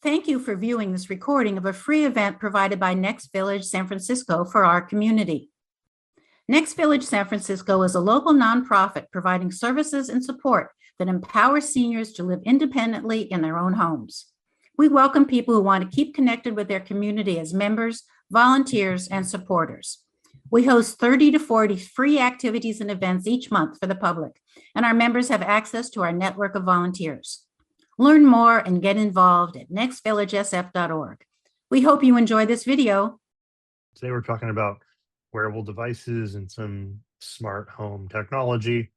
Thank you for viewing this recording of a free event provided by Next Village San Francisco for our community. Next Village San Francisco is a local nonprofit providing services and support that empower seniors to live independently in their own homes. We welcome people who want to keep connected with their community as members, volunteers, and supporters. We host 30 to 40 free activities and events each month for the public, and our members have access to our network of volunteers. Learn more and get involved at nextvillagesf.org. We hope you enjoy this video. Today we're talking about wearable devices and some smart home technology.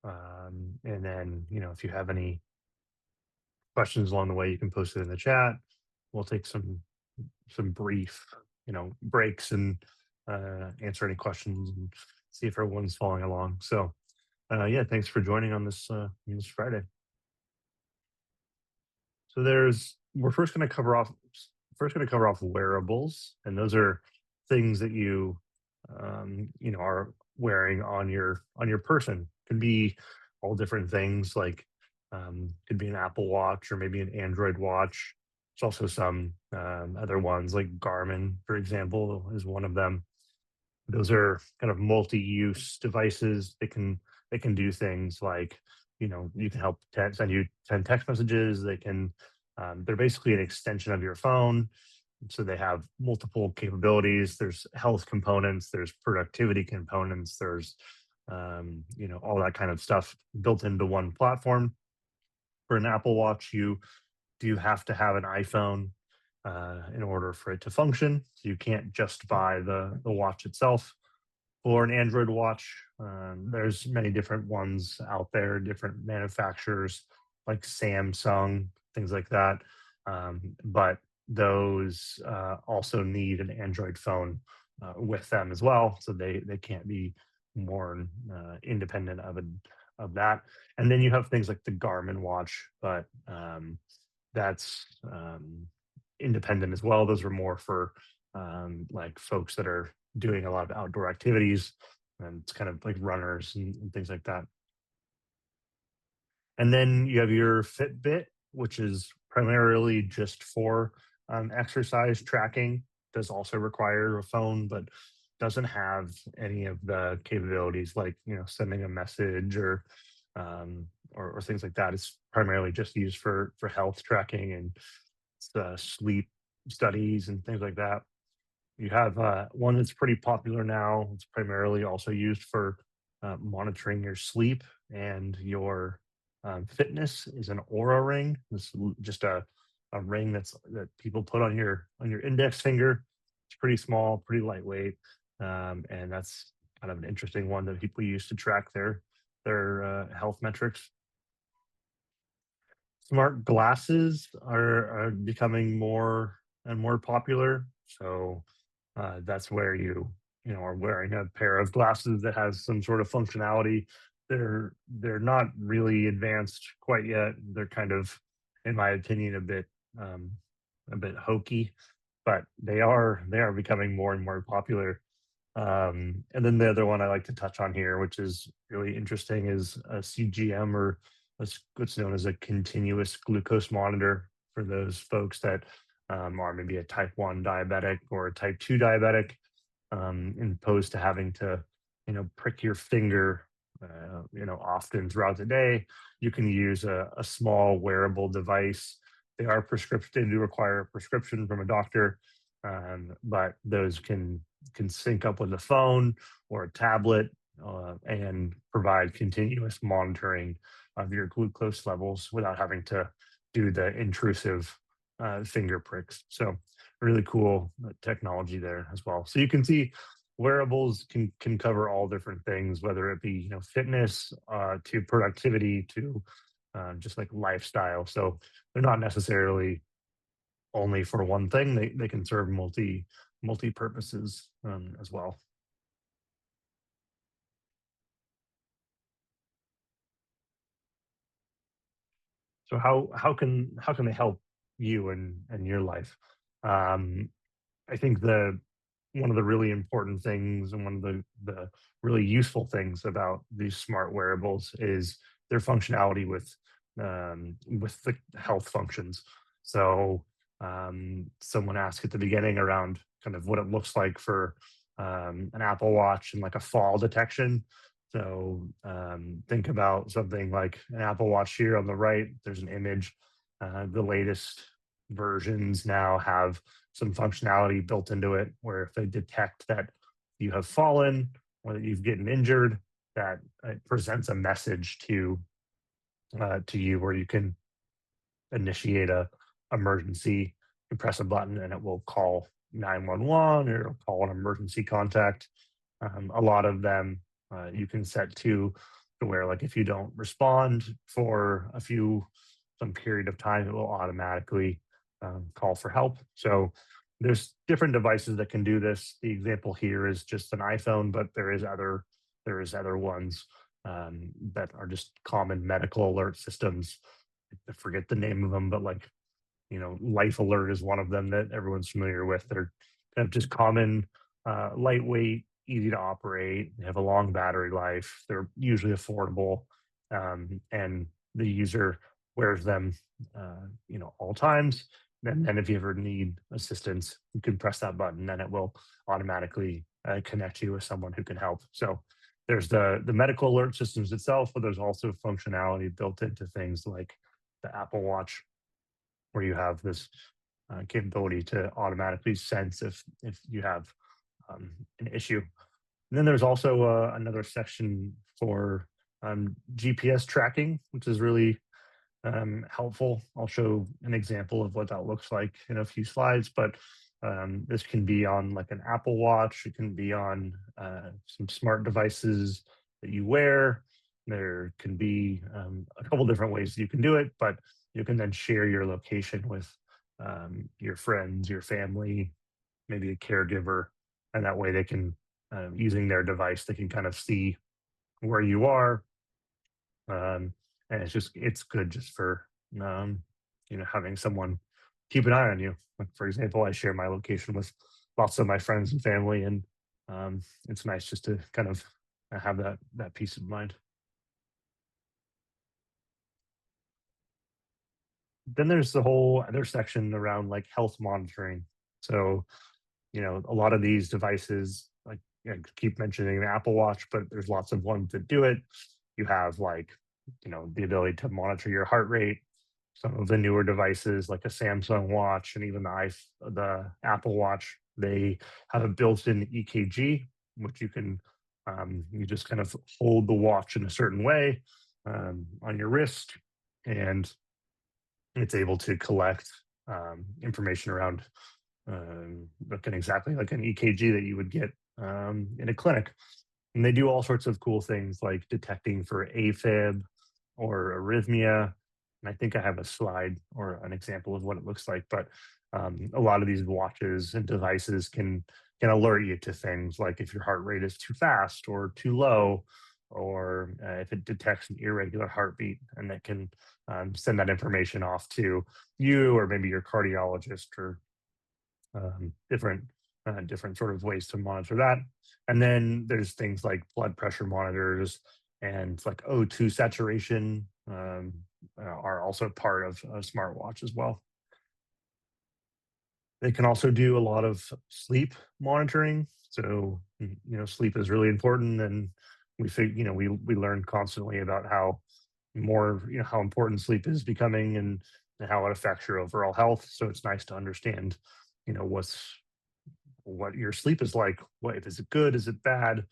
And then, if you have any questions along the way, you can post it in the chat. We'll take some brief, breaks and answer any questions and see if everyone's following along. So, thanks for joining on this Friday. So we're first going to cover off wearables, and those are things that you are wearing on your person. Can be all different things, like could be an Apple Watch or maybe an Android watch. There's also some other ones like Garmin, for example, is one of them. Those are kind of multi-use devices. They can do things like, you can help send you 10 text messages. They can, they're basically an extension of your phone. So they have multiple capabilities. There's health components, there's productivity components, there's, all that kind of stuff built into one platform. For an Apple Watch, you do have to have an iPhone in order for it to function. So you can't just buy the watch itself. For an Android watch, there's many different ones out there, different manufacturers like Samsung, things like that. But those also need an Android phone with them as well, so they can't be more independent of that. And then you have things like the Garmin watch, but that's independent as well. Those are more for like folks that are doing a lot of outdoor activities, and it's kind of like runners and things like that. And then you have your Fitbit, which is primarily just for exercise tracking. Does also require a phone, but doesn't have any of the capabilities like sending a message or things like that. It's primarily just used for health tracking and sleep studies and things like that. You have one that's pretty popular now. It's primarily also used for monitoring your sleep and your fitness. Is an Aura ring. This is just a ring that people put on your index finger. It's pretty small, pretty lightweight, and that's kind of an interesting one that people use to track their health metrics. Smart glasses are becoming more and more popular. So that's where you are wearing a pair of glasses that has some sort of functionality. They're not really advanced quite yet. They're kind of, in my opinion, a bit hokey, but they are becoming more and more popular. And then the other one I like to touch on here, which is really interesting, is a CGM, or what's known as a continuous glucose monitor, for those folks that are maybe a type 1 diabetic or a type 2 diabetic, opposed to having to prick your finger often throughout the day. You can use a small wearable device. They are prescription, they do require a prescription from a doctor, but those can sync up with a phone or a tablet and provide continuous monitoring of your glucose levels without having to do the intrusive finger pricks. So really cool technology there as well. So you can see wearables can cover all different things, whether it be fitness to productivity to just like lifestyle. So they're not necessarily only for one thing. They can serve multi purposes as well. So how can they help you and your life? I think one of the really important things, and one of the really useful things about these smart wearables, is their functionality with the health functions. So someone asked at the beginning around kind of what it looks like for an Apple Watch and like a fall detection. So think about something like an Apple Watch here on the right. There's an image. The latest versions now have some functionality built into it where if they detect that you have fallen or that you've gotten injured, that it presents a message to you where you can initiate a emergency. You press a button and it will call 911 or it'll call an emergency contact. A lot of them you can set to where like if you don't respond for some period of time, it will automatically call for help. So there's different devices that can do this. The example here is just an iPhone, but there is other ones that are just common medical alert systems. I forget the name of them, but like Life Alert is one of them that everyone's familiar with. They're kind of just common, lightweight, easy to operate. They have a long battery life. They're usually affordable, and the user wears them, all times. And then if you ever need assistance, you can press that button, and it will automatically connect you with someone who can help. So there's the medical alert systems itself, but there's also functionality built into things like the Apple Watch where you have this capability to automatically sense if you have an issue. And then there's also another section for GPS tracking, which is really helpful. I'll show an example of what that looks like in a few slides, but this can be on like an Apple Watch. It can be on some smart devices that you wear. There can be a couple different ways you can do it, but you can then share your location with your friends, your family, maybe a caregiver, and that way they can, using their device, they can kind of see where you are. And it's good just for having someone keep an eye on you. Like for example, I share my location with lots of my friends and family, and it's nice just to kind of have that peace of mind. Then there's the whole other section around like health monitoring. So a lot of these devices, like I keep mentioning the Apple Watch, but there's lots of ones that do it. You have like, the ability to monitor your heart rate. Some of the newer devices, like a Samsung Watch and even the Apple Watch, they have a built-in EKG, which you just kind of hold the watch in a certain way on your wrist, and it's able to collect information around looking exactly like an EKG that you would get in a clinic. And they do all sorts of cool things like detecting for AFib or arrhythmia. And I think I have a slide or an example of what it looks like. But a lot of these watches and devices can alert you to things like if your heart rate is too fast or too low, or if it detects an irregular heartbeat, and it can send that information off to you or maybe your cardiologist or different sort of ways to monitor that. And then there's things like blood pressure monitors and like O2 saturation are also part of a smartwatch as well. They can also do a lot of sleep monitoring. So sleep is really important, and we learn constantly about how important sleep is becoming and how it affects your overall health. So it's nice to understand you know what's what your sleep is like. What if is it good? Is it bad?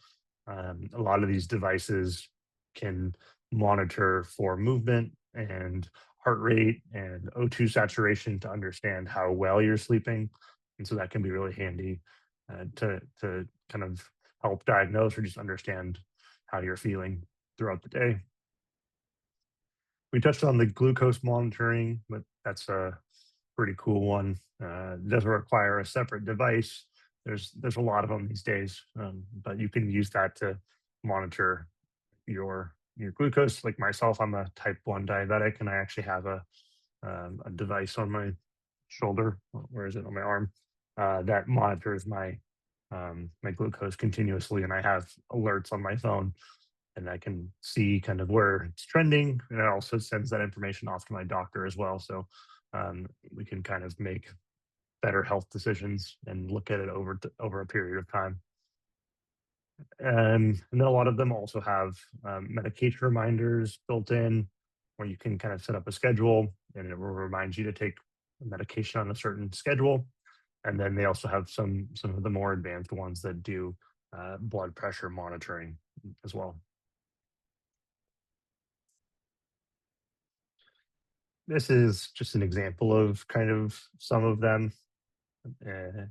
A lot of these devices can monitor for movement and heart rate and O2 saturation to understand how well you're sleeping, and so that can be really handy to kind of help diagnose or just understand how you're feeling throughout the day. We touched on the glucose monitoring, but that's a pretty cool one. It doesn't require a separate device. There's a lot of them these days, but you can use that to monitor your glucose. Like myself, I'm a type 1 diabetic, and I actually have a device on my shoulder. Where is it? On my arm, that monitors my glucose continuously, and I have alerts on my phone, and I can see kind of where it's trending, and it also sends that information off to my doctor as well. So we can kind of make better health decisions and look at it over a period of time. And then a lot of them also have medication reminders built in where you can kind of set up a schedule and it will remind you to take medication on a certain schedule. And then they also have some of the more advanced ones that do blood pressure monitoring as well. This is just an example of kind of some of them uh,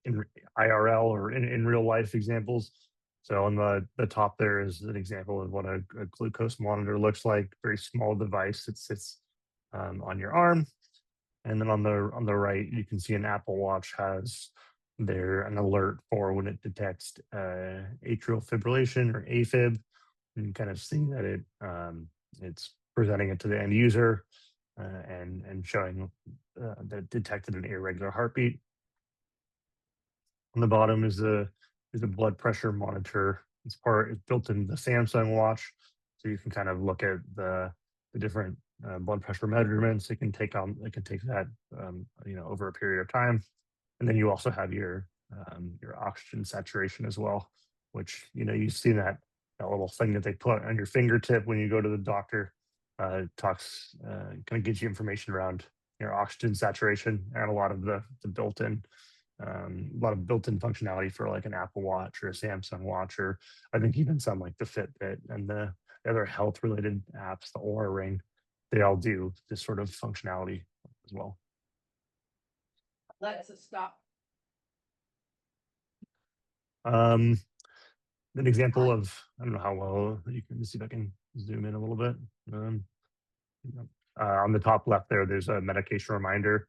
in IRL or in real life examples. So on the top there is an example of what a glucose monitor looks like. Very small device that sits on your arm, and then on the right you can see an Apple Watch has there an alert for when it detects atrial fibrillation or AFib. And you kind of see that it's presenting it to the end user and showing that it detected an irregular heartbeat. On the bottom is a blood pressure monitor. It's built in the Samsung watch, so you can kind of look at the different blood pressure measurements. It can take that over a period of time, and then you also have your oxygen saturation as well, which you see that little thing that they put on your fingertip when you go to the doctor. Talks kind of gives you information around your oxygen saturation and a lot of built-in functionality for like an Apple Watch or a Samsung Watch, or I think even some like the Fitbit and the other health-related apps, the Aura Ring, they all do this sort of functionality as well. Let's stop. Um, an example of I don't know how well you can see if I can zoom in a little bit. Um, on the top left there's a medication reminder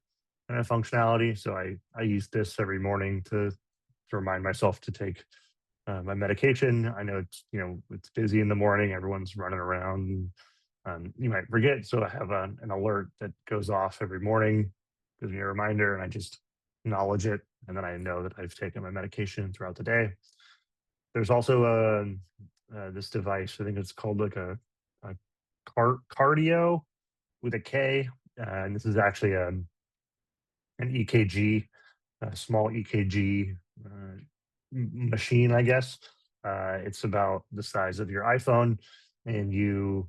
kind of functionality. So I use this every morning to remind myself to take my medication. I know it's busy in the morning, everyone's running around. You might forget, so I have an alert that goes off every morning, gives me a reminder, and I just acknowledge it, and then I know that I've taken my medication throughout the day. There's also this device. I think it's called like a cardio with a K, and this is actually an EKG, a small EKG machine, I guess. It's about the size of your iPhone, and you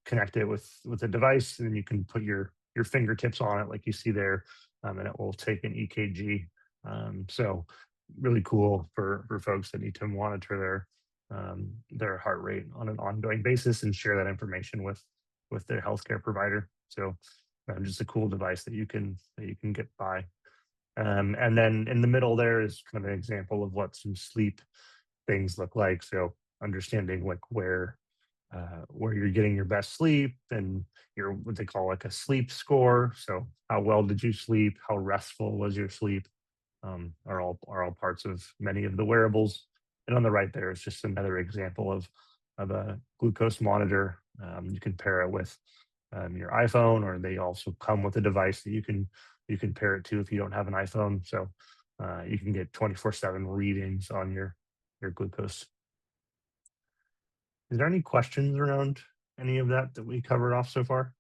connect it with a device, and you can put your fingertips on it, like you see there, and it will take an EKG. So really cool for folks that need to monitor their heart rate on an ongoing basis and share that information with their healthcare provider. So just a cool device that you can get by. And then in the middle there is kind of an example of what some sleep things look like. So understanding like where you're getting your best sleep and your what they call like a sleep score. So how well did you sleep? How restful was your sleep? Are all parts of many of the wearables. And on the right there is just another example of a glucose monitor. You can pair it with your iPhone, or they also come with a device that you can pair it to if you don't have an iPhone. So you can get 24/7 readings on your glucose. Is there any questions around any of that we covered off so far?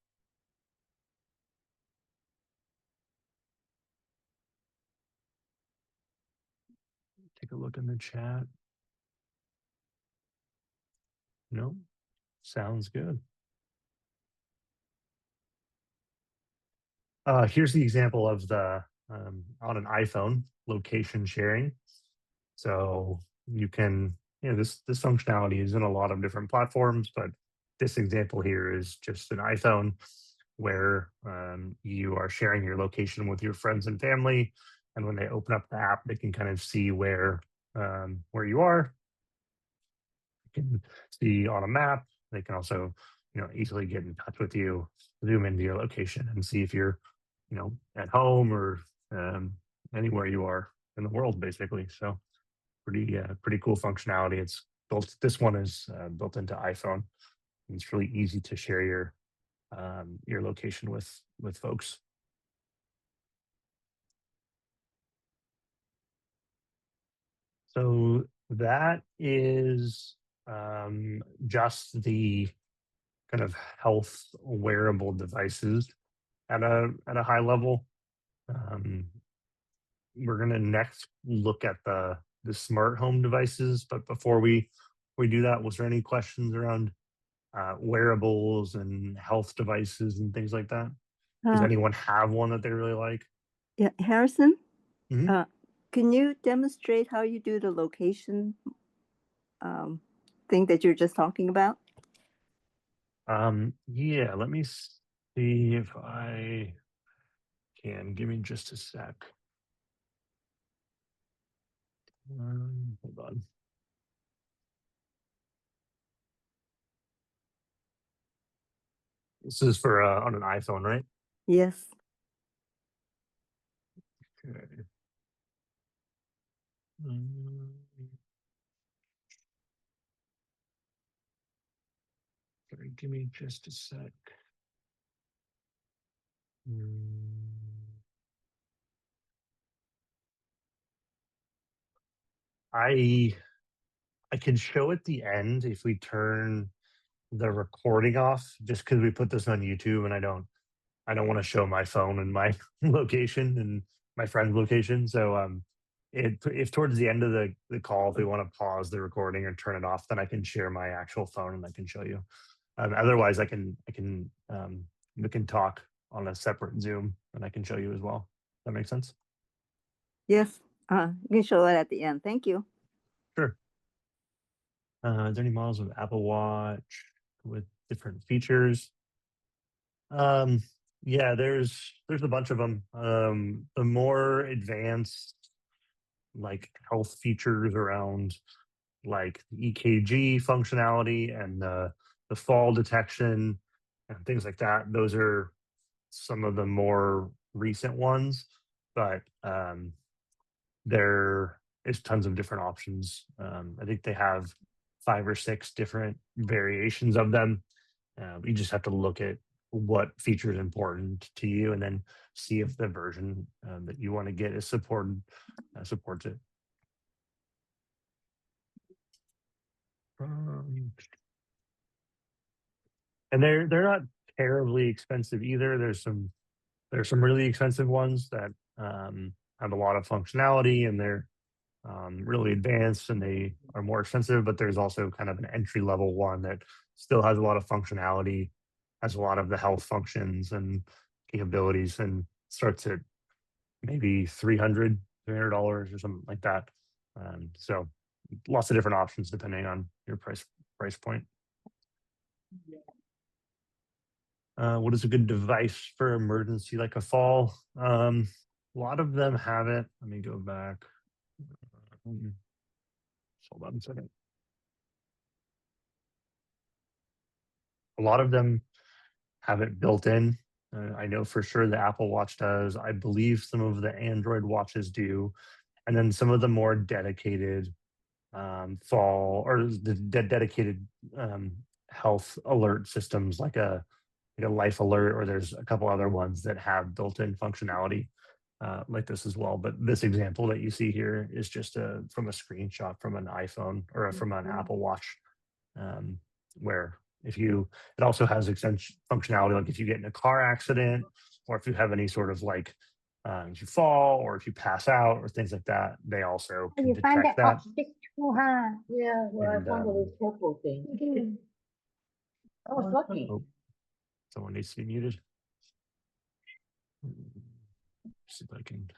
Take a look in the chat. No? Sounds good. Here's the example of the on an iPhone location sharing. So you can, this functionality is in a lot of different platforms, but this example here is just an iPhone where you are sharing your location with your friends and family, and when they open up the app, they can kind of see where you are. You can see on a map. They can also, easily get in touch with you, zoom into your location, and see if you're, at home or anywhere you are in the world, basically. So pretty cool functionality. It's built. This one is built into iPhone. And it's really easy to share your location with folks. So that is just the kind of health wearable devices. at a high level. We're going to next look at the smart home devices, but before we do that, was there any questions around wearables and health devices and things like that? Does anyone have one that they really like? Yeah, Harrison, Mhm. can you demonstrate how you do the location thing that you're just talking about? Yeah, let me see if I can. Give me just a sec. Hold on. This is for on an iPhone, right? Yes. Okay. Um, Sorry, give me just a sec. Mm, I can show at the end if we turn the recording off, just because we put this on YouTube and I don't want to show my phone and my location and my friend's location. So if towards the end of the call, if we want to pause the recording or turn it off, then I can share my actual phone and I can show you. Otherwise, we can talk on a separate Zoom and I can show you as well. That makes sense. Yes. You can show that at the end. Thank you. Sure. Is there any models of Apple Watch with different features? Um, yeah, there's a bunch of them. The more advanced like health features around like EKG functionality and the fall detection and things like that. Those are some of the more recent ones, but there is tons of different options. I think they have 5 or 6 different variations of them. You just have to look at what feature is important to you, and then see if the version that you want to get is supports it. And they're not terribly expensive either. There's some really expensive ones that have a lot of functionality and they're really advanced and they are more expensive, but there's also kind of an entry level one that still has a lot of functionality, has a lot of the health functions and capabilities, and starts at maybe $300 or something like that. So lots of different options depending on your price point. What is a good device for emergency like a fall? A lot of them have it. Let me go back. Hold on a second. A lot of them have it built in. I know for sure the Apple Watch does. I believe some of the Android watches do. And then some of the more dedicated fall or the dedicated health alert systems like a life alert, or there's a couple other ones that have built-in functionality like this as well. But this example that you see here is just from a screenshot from an iPhone or from an Apple Watch, where it also has functionality like if you get in a car accident, or if you have any sort of like if you fall or if you pass out or things like that, they also can You find detect that that. optic too, huh? Yeah, well, And, I found a little purple thing. I was lucky. oh, someone needs to be muted. See if I can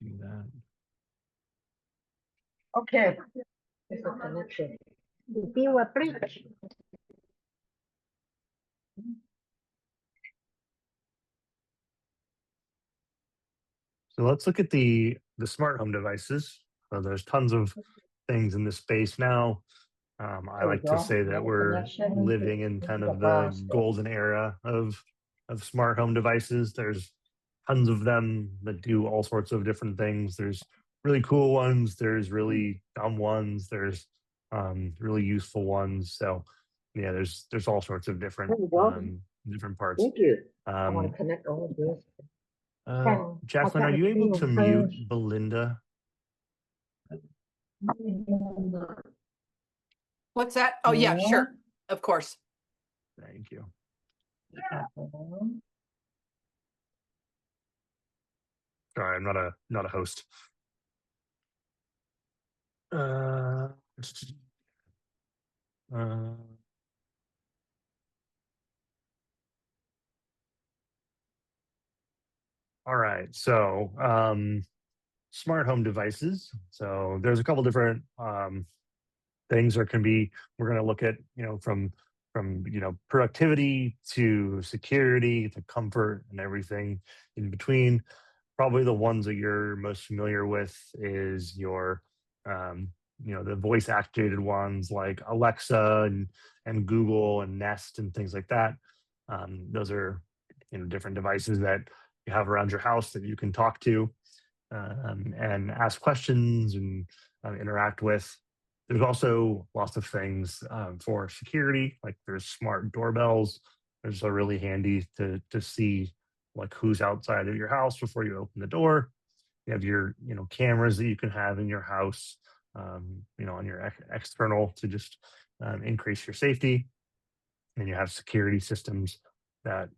do that. Okay. It's a connection. If you were preach. So let's look at the smart home devices. There's tons of things in this space now. I There we like to go. say that Another we're connection. living in This kind is of a the brown stuff. golden era of smart home devices. There's tons of them that do all sorts of different things. There's really cool ones. There's really dumb ones. There's really useful ones. So yeah, there's all sorts of different There we go. different parts. Thank you. I want Um, to connect all of this. Jacqueline, are you able to mute Belinda? What's that? Oh, yeah, sure. Of course. Thank you. Sorry, I'm not a host. Uh, uh, all right, so smart home devices. So there's a couple different things there can be. We're going to look at from productivity to security to comfort and everything in between. Probably the ones that you're most familiar with is your um, the voice activated ones like Alexa and Google and Nest and things like that. Those are different devices that you have around your house that you can talk to and ask questions and interact with. There's also lots of things for security, like there's smart doorbells. Those are really handy to see like who's outside of your house before you open the door. You have your cameras that you can have in your house, on your external to just increase your safety. And you have security systems that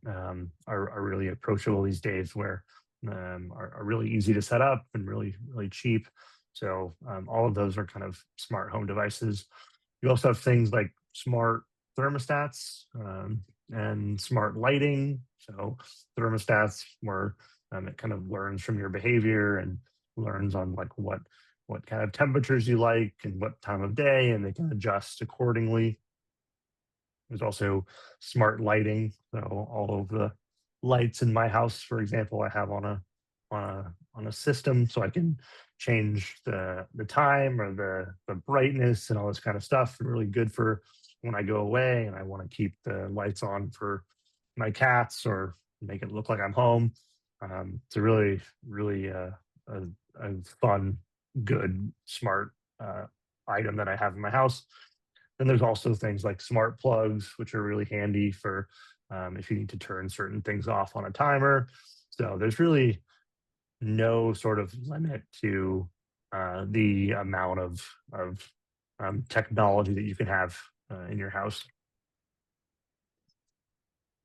are really approachable these days, where are really easy to set up and really cheap. So all of those are kind of smart home devices. You also have things like smart thermostats and smart lighting. So thermostats where it kind of learns from your behavior and learns on like what kind of temperatures you like and what time of day, and they can adjust accordingly. There's also smart lighting. So all of the lights in my house, for example, I have on a system, so I can change the time or the brightness and all this kind of stuff. Really good for when I go away and I want to keep the lights on for my cats or make it look like I'm home. It's a really a fun, good, smart item that I have in my house. Then there's also things like smart plugs, which are really handy for if you need to turn certain things off on a timer. So there's really no sort of limit to the amount of technology that you can have in your house.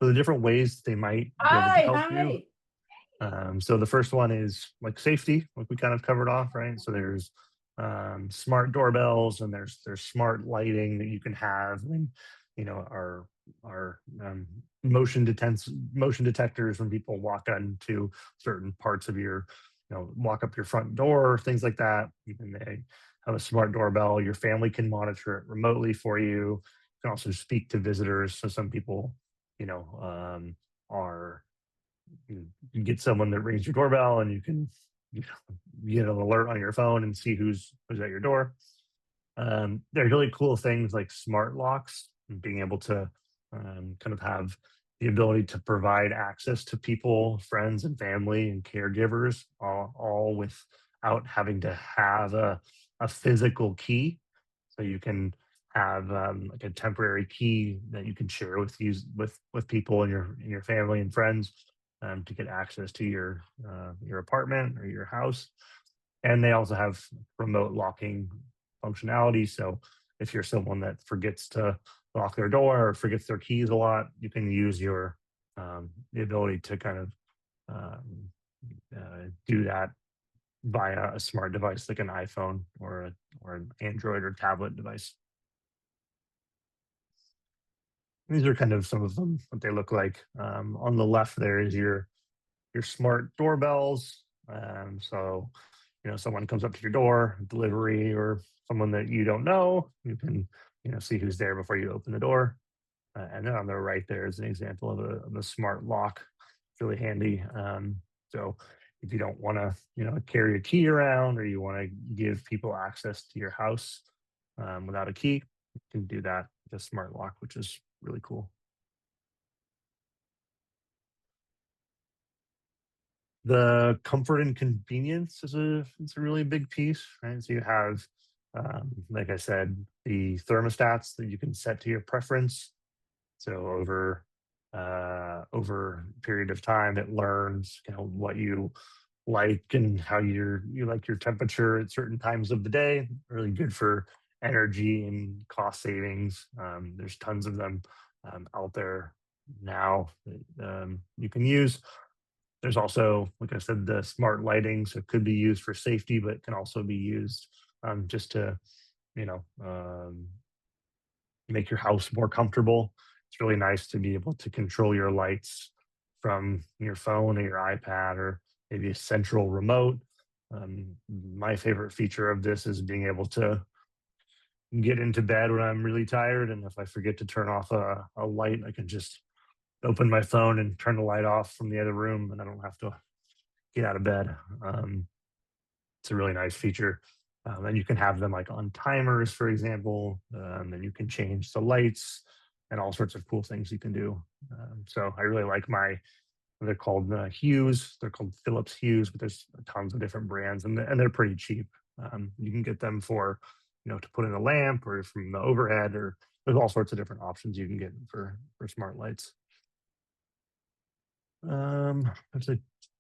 So the different ways they might be able to help you. So the first one is like safety, like we kind of covered off, right? So there's smart doorbells and there's smart lighting that you can have, and our motion detectors when people walk onto certain parts of your, walk up your front door, things like that. Even they have a smart doorbell. Your family can monitor it remotely for you. You can also speak to visitors. So some people, are you get someone that rings your doorbell and you can get an alert on your phone and see who's at your door. There's really cool things like smart locks and being able to kind of have the ability to provide access to people, friends and family and caregivers, all without having to have a physical key. So you can have like a temporary key that you can share with people in your family and friends to get access to your apartment or your house. And they also have remote locking functionality. So if you're someone that forgets to lock their door or forgets their keys a lot, you can use your the ability to kind of do that via a smart device like an iPhone or an Android or tablet device. These are kind of some of them, what they look like. On the left there is your smart doorbells. So, someone comes up to your door, delivery, or someone that you don't know, you can, see who's there before you open the door. And then on the right there is an example of a smart lock. It's really handy. So if you don't want to, carry a key around or you want to give people access to your house without a key, you can do that with a smart lock, which is really cool. The comfort and convenience is a really big piece, right? So you have, like I said, the thermostats that you can set to your preference. So over a period of time, it learns what you like and how you like your temperature at certain times of the day. Really good for energy and cost savings. There's tons of them out there now that you can use. There's also, like I said, the smart lighting, so it could be used for safety, but can also be used just to, you know, make your house more comfortable. It's really nice to be able to control your lights from your phone or your iPad or maybe a central remote. My favorite feature of this is being able to get into bed when I'm really tired. And if I forget to turn off a light, I can just open my phone and turn the light off from the other room and I don't have to get out of bed. It's a really nice feature. And you can have them like on timers, for example, and you can change the lights and all sorts of cool things you can do. So I really like they're called Hues. They're called Philips Hues, but there's tons of different brands and they're pretty cheap. You can get them for, to put in a lamp or from the overhead, or there's all sorts of different options you can get for smart lights. There's a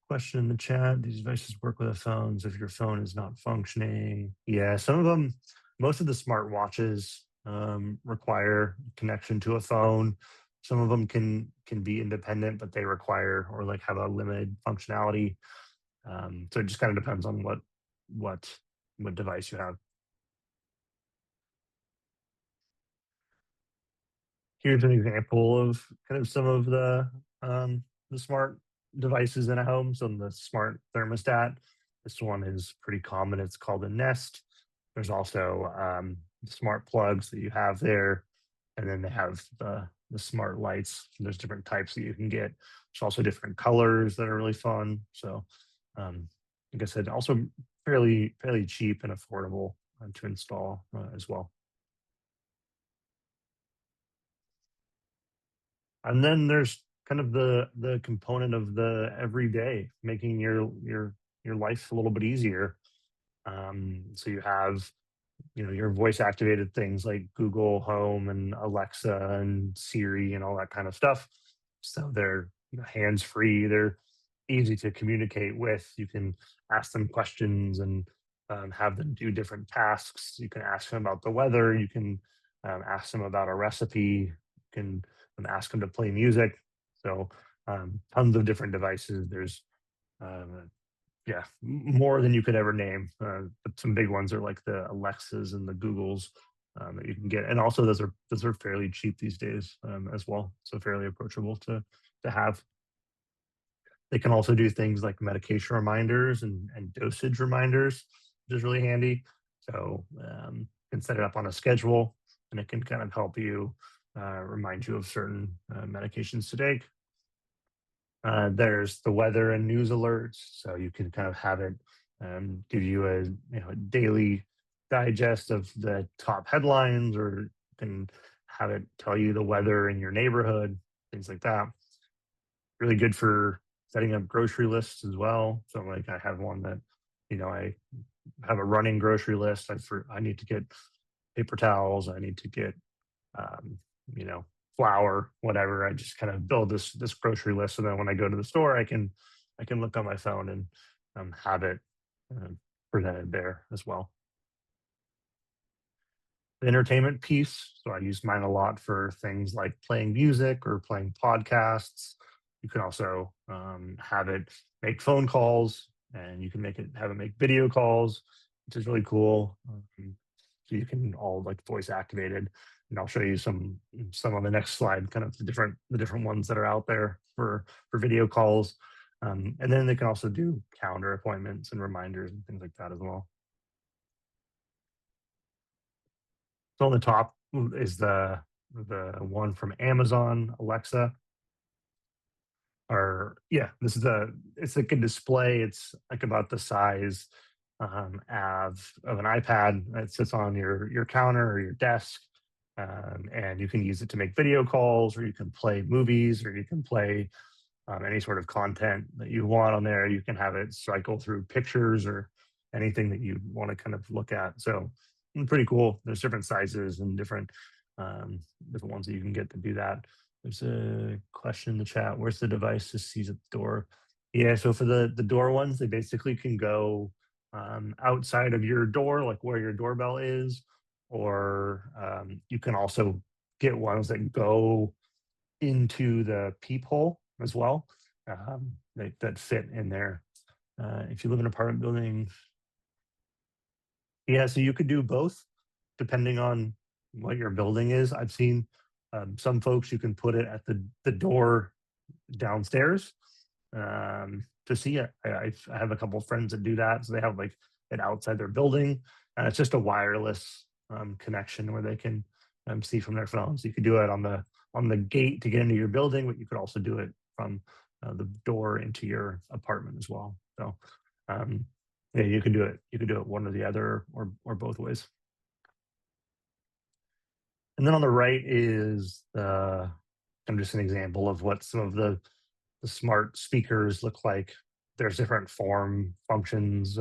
question in the chat. These devices work with the phones if your phone is not functioning. Yeah, some of them, most of the smart watches require connection to a phone. Some of them can be independent, but they require or like have a limited functionality. So it just kind of depends on what device you have. Here's an example of kind of some of the smart devices in a home. So the smart thermostat, this one is pretty common. It's called a Nest. There's also smart plugs that you have there, and then they have the smart lights. There's different types that you can get. There's also different colors that are really fun. So, like I said, also fairly cheap and affordable to install as well. And then there's kind of the component of the everyday, making your life a little bit easier. So you have, your voice activated things like Google Home and Alexa and Siri and all that kind of stuff. So they're hands free. They're easy to communicate with. You can ask them questions and have them do different tasks. You can ask them about the weather. You can ask them about a recipe. You can ask them to play music. So tons of different devices. There's more than you could ever name. But some big ones are like the Alexas and the Googles that you can get, and also those are fairly cheap these days as well. So fairly approachable to have. They can also do things like medication reminders and dosage reminders, which is really handy. So you can set it up on a schedule, and it can kind of help you remind you of certain medications to take. There's the weather and news alerts, so you can kind of have it give you a daily digest of the top headlines, or you can have it tell you the weather in your neighborhood, things like that. Really good for setting up grocery lists as well. So like I have one that, I have a running grocery list. I need to get paper towels. I need to get, flour, whatever. I just kind of build this grocery list. So then when I go to the store, I can look on my phone and have it presented there as well. The entertainment piece. So I use mine a lot for things like playing music or playing podcasts. You can also have it make phone calls, and you can have it make video calls, which is really cool. So you can all like voice activated, and I'll show you some on the next slide, kind of the different ones that are out there for video calls. And then they can also do calendar appointments and reminders and things like that as well. So on the top is the one from Amazon, Alexa. It's like a display. It's like about the size of an iPad. It sits on your counter or your desk, and you can use it to make video calls, or you can play movies, or you can play any sort of content that you want on there. You can have it cycle through pictures or anything that you want to kind of look at. So pretty cool. There's different sizes and different ones that you can get to do that. There's a question in the chat. Where's the device to seize at the door? Yeah, so for the door ones, they basically can go outside of your door, like where your doorbell is, or you can also get ones that go into the peephole as well. that fit in there. If you live in an apartment building, yeah, so you could do both depending on what your building is. I've seen some folks, you can put it at the door downstairs to see it. I have a couple of friends that do that. So they have like it outside their building, and it's just a wireless connection where they can see from their phones. You could do it on the gate to get into your building, but you could also do it from the door into your apartment as well. So yeah, you can do it. You can do it one or the other, or both ways. And then on the right is just an example of what some of the smart speakers look like. There's different form functions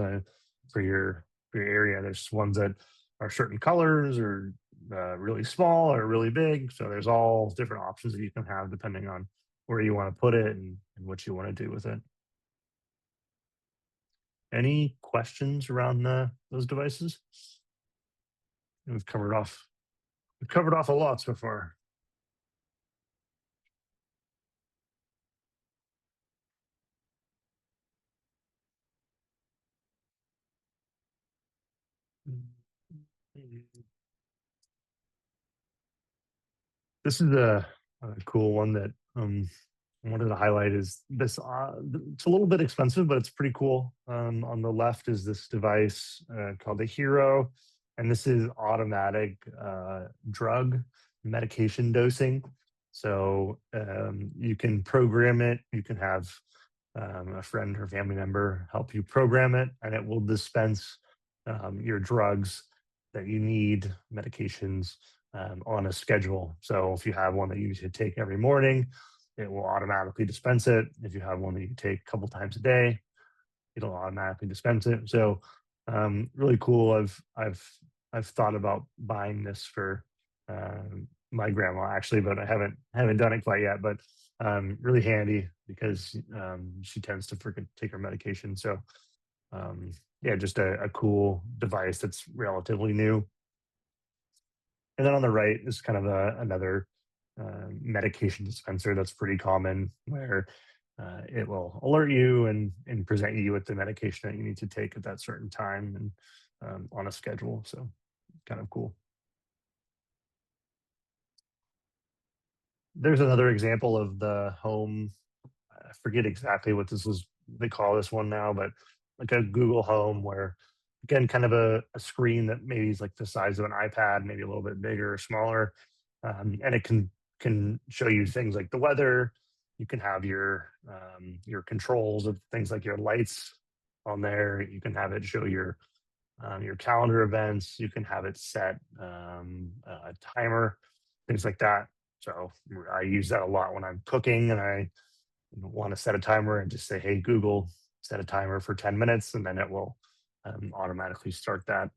for your area. There's ones that are certain colors, or really small or really big. So there's all different options that you can have depending on where you want to put it and what you want to do with it. Any questions around those devices? We've covered off a lot so far. This is a cool one that I wanted to highlight. Is this? It's a little bit expensive, but it's pretty cool. On the left is this device called the Hero, and this is automatic drug medication dosing. So you can program it. You can have a friend or family member help you program it, and it will dispense your drugs that you need, medications, on a schedule. So if you have one that you should take every morning, it will automatically dispense it. If you have one that you take a couple times a day, it'll automatically dispense it. So really cool. I've thought about buying this for my grandma actually, but I haven't done it quite yet. But really handy because she tends to forget to take her medication. So yeah, just a cool device that's relatively new. And then on the right is kind of another medication dispenser that's pretty common, where it will alert you and present you with the medication that you need to take at that certain time and on a schedule. So kind of cool. There's another example of the home. I forget exactly what they call this one now, but like a Google Home, where again, kind of a screen that maybe is like the size of an iPad, maybe a little bit bigger or smaller, and it can show you things like the weather. You can have your controls of things like your lights on there. You can have it show your calendar events. You can have it set a timer, things like that. So I use that a lot when I'm cooking and I want to set a timer and just say, "Hey Google, set a timer for 10 minutes," and then it will automatically start that.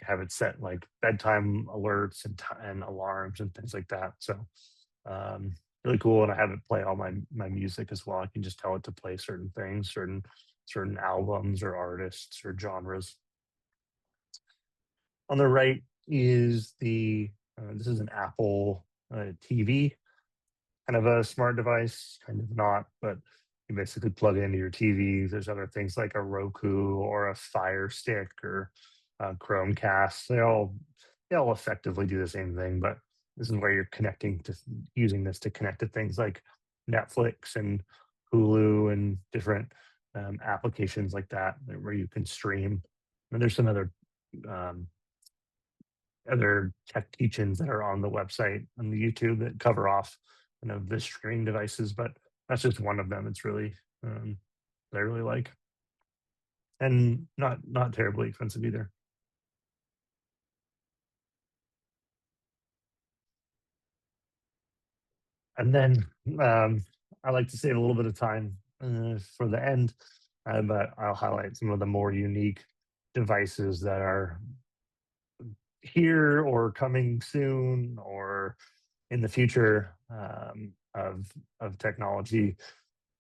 Have it set like bedtime alerts and alarms and things like that. So really cool. And I have it play all my music as well. I can just tell it to play certain things, certain albums or artists or genres. On the right is this is an Apple TV, kind of a smart device, kind of not, but you basically plug it into your TV. There's other things like a Roku or a Fire Stick or Chromecast. They all effectively do the same thing, but this is where you're using this to connect to things like Netflix and Hulu and different applications like that, where you can stream. And there's some other tech teach-ins that are on the website on the YouTube that cover off the streaming devices, but that's just one of them. It's really that I really like, and not terribly expensive either. And then I like to save a little bit of time for the end, but I'll highlight some of the more unique devices that are here or coming soon or in the future of technology.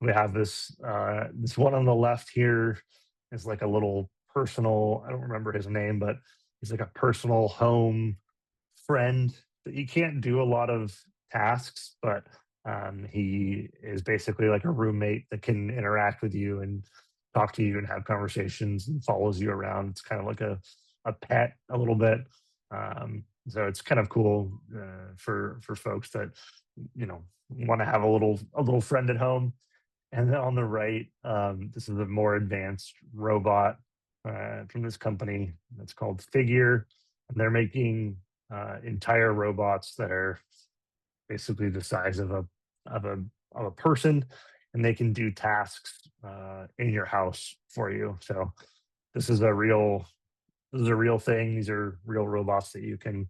We have this one on the left here is like a little personal, I don't remember his name, but he's like a personal home friend that you can't do a lot of tasks, but He is basically like a roommate that can interact with you and talk to you and have conversations and follows you around. It's kind of like a pet a little bit. So it's kind of cool for folks that want to have a little friend at home. And then on the right, this is a more advanced robot from this company that's called Figure, and they're making entire robots that are basically the size of a person, and they can do tasks in your house for you. So this is a real thing. These are real robots that you can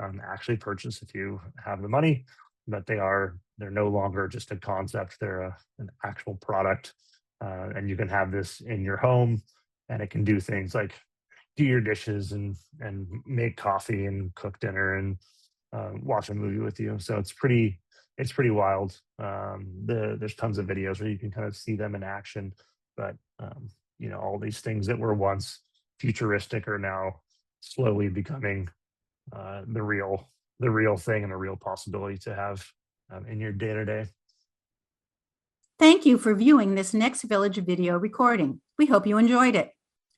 actually purchase if you have the money. But they're no longer just a concept; they're an actual product, and you can have this in your home, and it can do things like do your dishes and make coffee and cook dinner and watch a movie with you. So it's pretty wild. There's tons of videos where you can kind of see them in action, but all these things that were once futuristic are now slowly becoming the real thing and a real possibility to have in your day to day. Thank you for viewing this Next Village video recording. We hope you enjoyed it.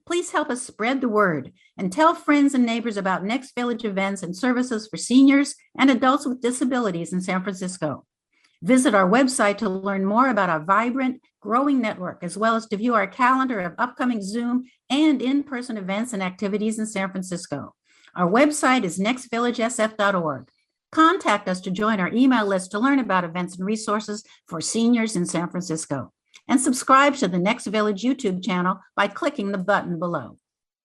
Please help us spread the word and tell friends and neighbors about Next Village events and services for seniors and adults with disabilities in San Francisco. Visit our website to learn more about our vibrant, growing network, as well as to view our calendar of upcoming Zoom and in-person events and activities in San Francisco. Our website is nextvillagesf.org. Contact us to join our email list to learn about events and resources for seniors in San Francisco. And subscribe to the Next Village YouTube channel by clicking the button below.